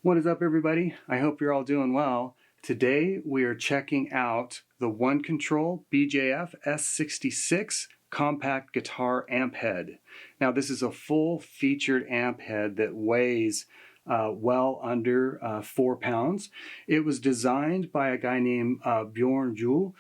What is up, everybody? I hope you're all doing well. Today we are checking out the One Control BJF S66 compact guitar amp head. Now this is a full featured amp head that weighs well under 4 pounds. It was designed by a guy named Bjorn Juhl.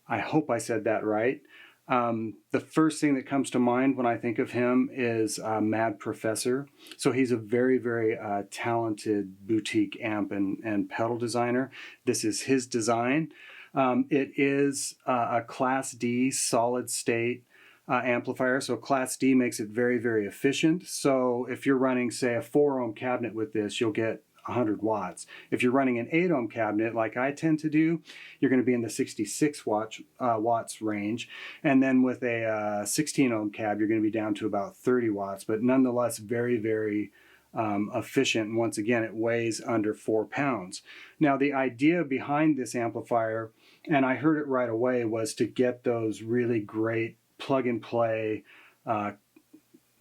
I hope I said that right. The first thing that comes to mind when I think of him is Mad Professor. So he's a very, very talented boutique amp and pedal designer. This is his design. It is a Class D solid state amplifier. So Class D makes it very, very efficient. So if you're running, say, a 4-ohm cabinet with this, you'll get 100 watts. If you're running an 8-ohm cabinet like I tend to do, you're going to be in the 66 watts range. And then with a 16-ohm cab, you're going to be down to about 30 watts, but nonetheless very, very efficient. And once again, it weighs under 4 pounds. Now, the idea behind this amplifier, and I heard it right away, was to get those really great plug-and-play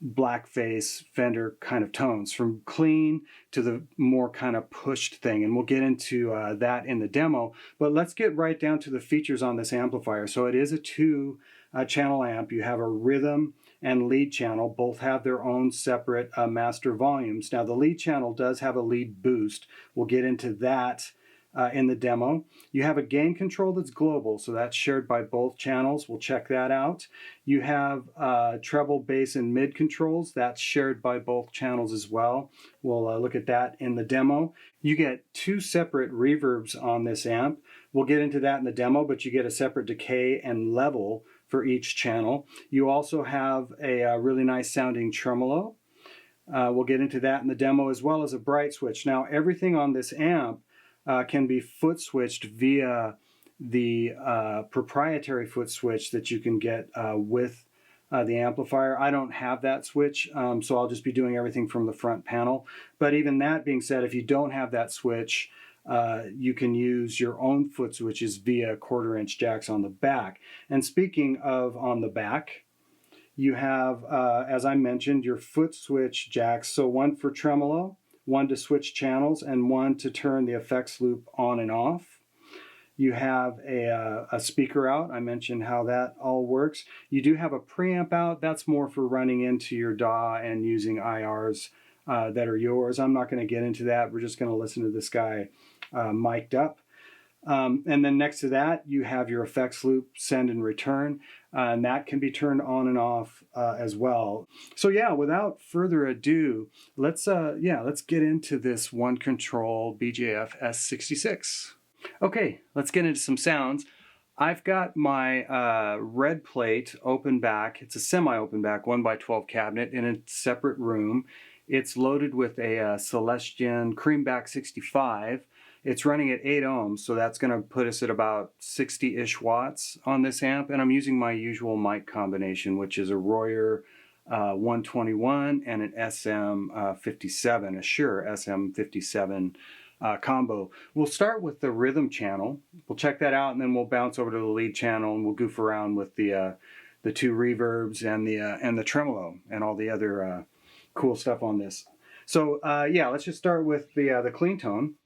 blackface Fender kind of tones, from clean to the more kind of pushed thing, and we'll get into that in the demo. But let's get right down to the features on this amplifier. So it is a 2-channel amp. You have a rhythm and lead channel. Both have their own separate master volumes. Now the lead channel does have a lead boost. We'll get into that in the demo. You have a gain control that's global, so that's shared by both channels. We'll check that out. You have treble, bass, and mid controls. That's shared by both channels as well. We'll look at that in the demo. You get 2 separate reverbs on this amp. We'll get into that in the demo, but you get a separate decay and level for each channel. You also have a really nice sounding tremolo. We'll get into that in the demo, as well as a bright switch. Now everything on this amp can be foot switched via the proprietary foot switch that you can get with the amplifier. I don't have that switch, so I'll just be doing everything from the front panel. But even that being said, if you don't have that switch, you can use your own foot switches via 1/4-inch jacks on the back. And speaking of on the back, you have, as I mentioned, your foot switch jacks. So one for tremolo, one to switch channels, and one to turn the effects loop on and off. You have a speaker out. I mentioned how that all works. You do have a preamp out. That's more for running into your DAW and using IRs that are yours. I'm not going to get into that. We're just going to listen to this guy mic'd up. And then next to that, you have your effects loop, send and return, and that can be turned on and off as well. So yeah, without further ado, let's get into this One Control BJF S66. Okay, let's get into some sounds. I've got my red plate open back. It's a semi-open back 1x12 cabinet in a separate room. It's loaded with a Celestion Creamback 65. It's running at 8 ohms, so that's going to put us at about 60-ish watts on this amp. And I'm using my usual mic combination, which is a Royer 121 and an SM57, a Shure SM57 combo. We'll start with the rhythm channel. We'll check that out, and then we'll bounce over to the lead channel, and we'll goof around with the 2 reverbs and the tremolo and all the other cool stuff on this. So yeah, let's just start with the clean tone.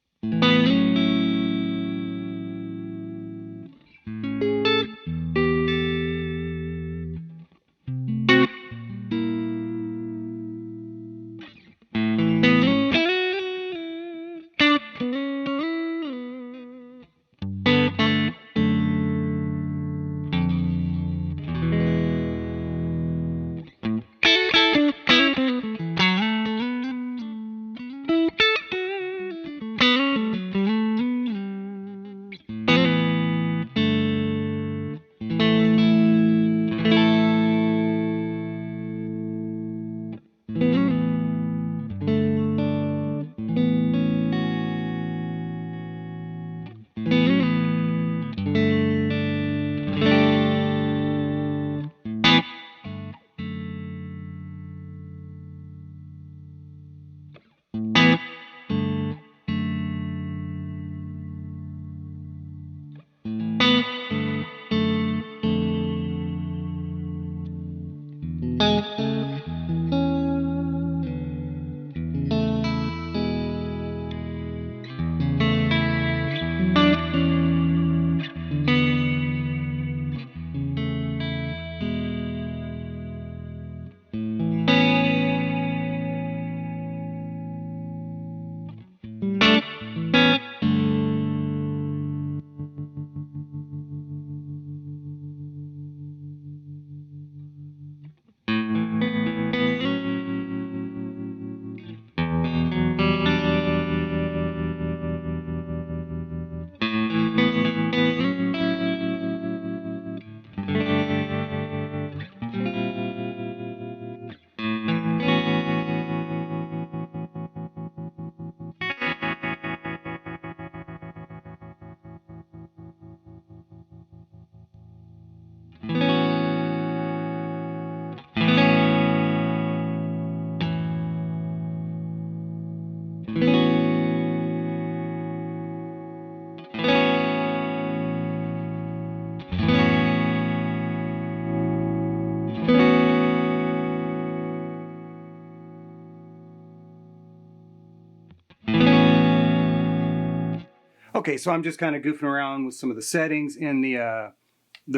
Okay, so I'm just kind of goofing around with some of the settings in the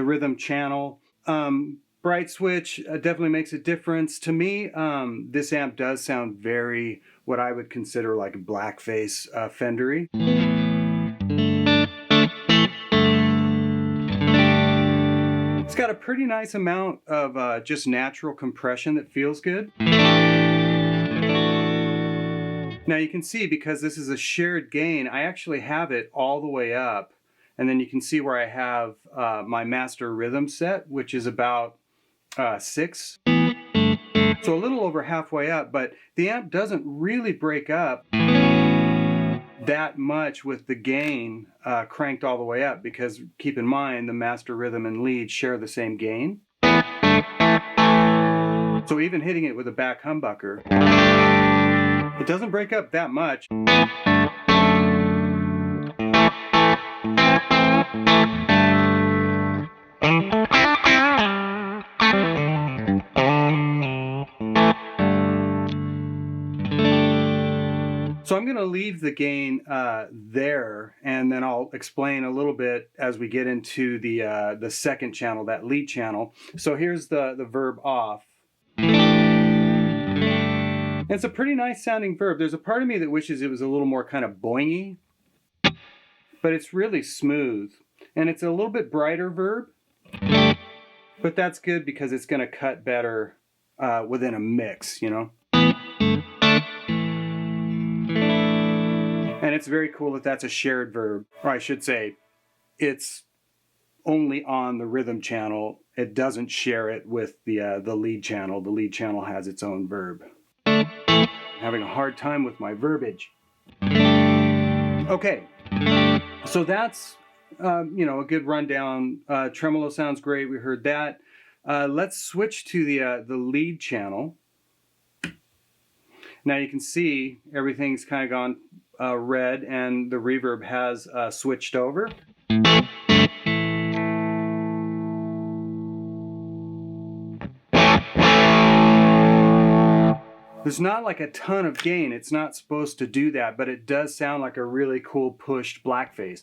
rhythm channel. Bright switch definitely makes a difference. To me, this amp does sound very, what I would consider like blackface Fendery. It's got a pretty nice amount of just natural compression that feels good. Now you can see, because this is a shared gain, I actually have it all the way up. And then you can see where I have my master rhythm set, which is about 6. So a little over halfway up, but the amp doesn't really break up that much with the gain cranked all the way up, because keep in mind the master rhythm and lead share the same gain. So even hitting it with a back humbucker, it doesn't break up that much. So I'm going to leave the gain there, and then I'll explain a little bit as we get into the second channel, that lead channel. So here's the verb off. It's a pretty nice sounding verb. There's a part of me that wishes it was a little more kind of boingy, but it's really smooth. And it's a little bit brighter verb, but that's good because it's going to cut better within a mix, you know? And it's very cool that that's a shared verb. Or I should say, it's only on the rhythm channel. It doesn't share it with the lead channel. The lead channel has its own verb. I'm having a hard time with my verbiage. Okay, so that's you know, a good rundown. Tremolo sounds great. We heard that. Let's switch to the lead channel. Now you can see everything's kind of gone red, and the reverb has switched over. There's not like a ton of gain. It's not supposed to do that, but it does sound like a really cool pushed blackface.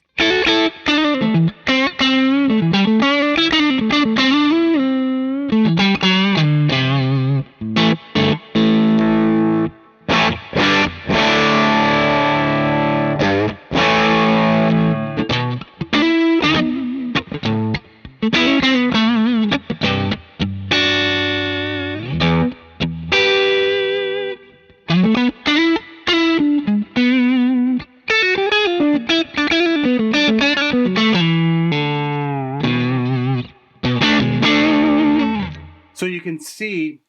So you can see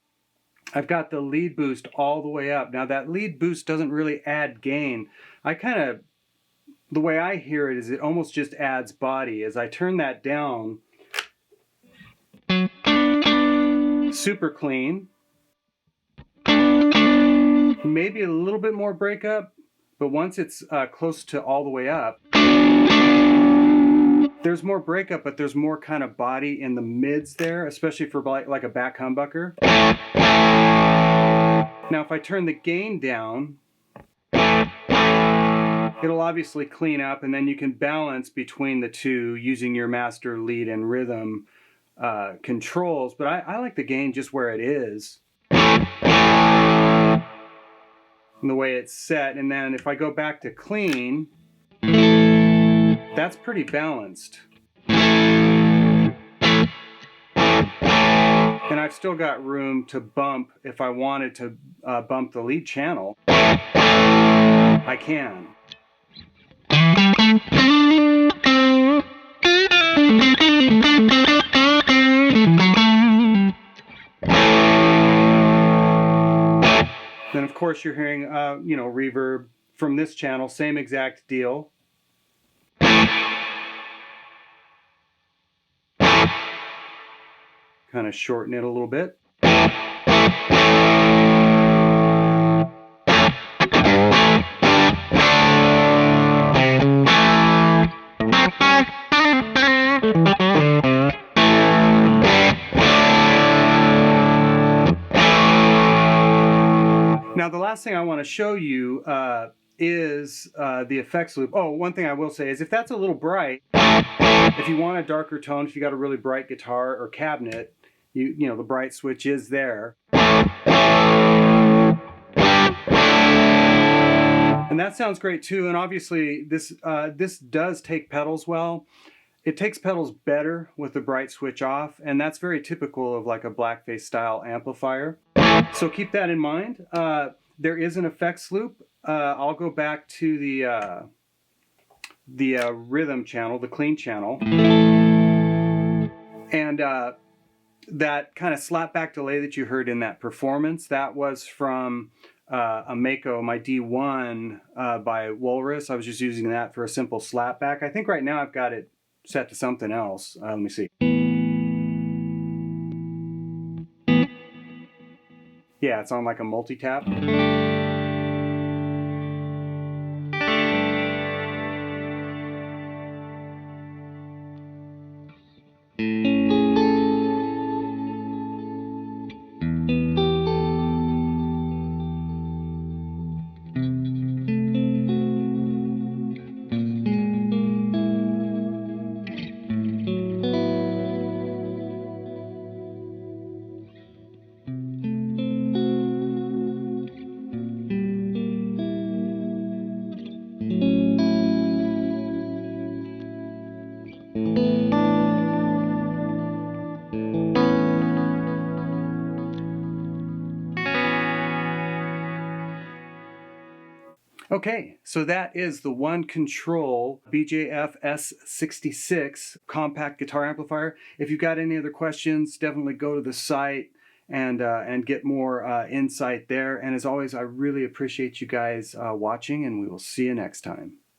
I've got the lead boost all the way up. Now that lead boost doesn't really add gain. The way I hear it is it almost just adds body. As I turn that down, super clean. Maybe a little bit more breakup, but once it's close to all the way up, there's more breakup, but there's more kind of body in the mids there, especially for like a back humbucker. Now if I turn the gain down, it'll obviously clean up, and then you can balance between the two using your master, lead, and rhythm controls. But I like the gain just where it is. the way it's set. And then if I go back to clean, that's pretty balanced. And I've still got room to bump. If I wanted to bump the lead channel, I can. Then of course you're hearing, you know, reverb from this channel, same exact deal. Kind of shorten it a little bit. Now the last thing I want to show you is the effects loop. Oh, one thing I will say is if that's a little bright, if you want a darker tone, if you got a really bright guitar or cabinet, you know, the bright switch is there. And that sounds great too. And obviously this does take pedals well. It takes pedals better with the bright switch off, and that's very typical of like a blackface style amplifier. So keep that in mind. There is an effects loop. I'll go back to the rhythm channel, the clean channel, and that kind of slapback delay that you heard in that performance, that was from a Mako, my D1 by Walrus. I was just using that for a simple slapback. I think right now I've got it set to something else. Let me see. Yeah, it's on like a multi-tap. Okay, so that is the One Control BJF S66 compact guitar amplifier. If you've got any other questions, definitely go to the site and get more insight there. And as always, I really appreciate you guys watching, and we will see you next time.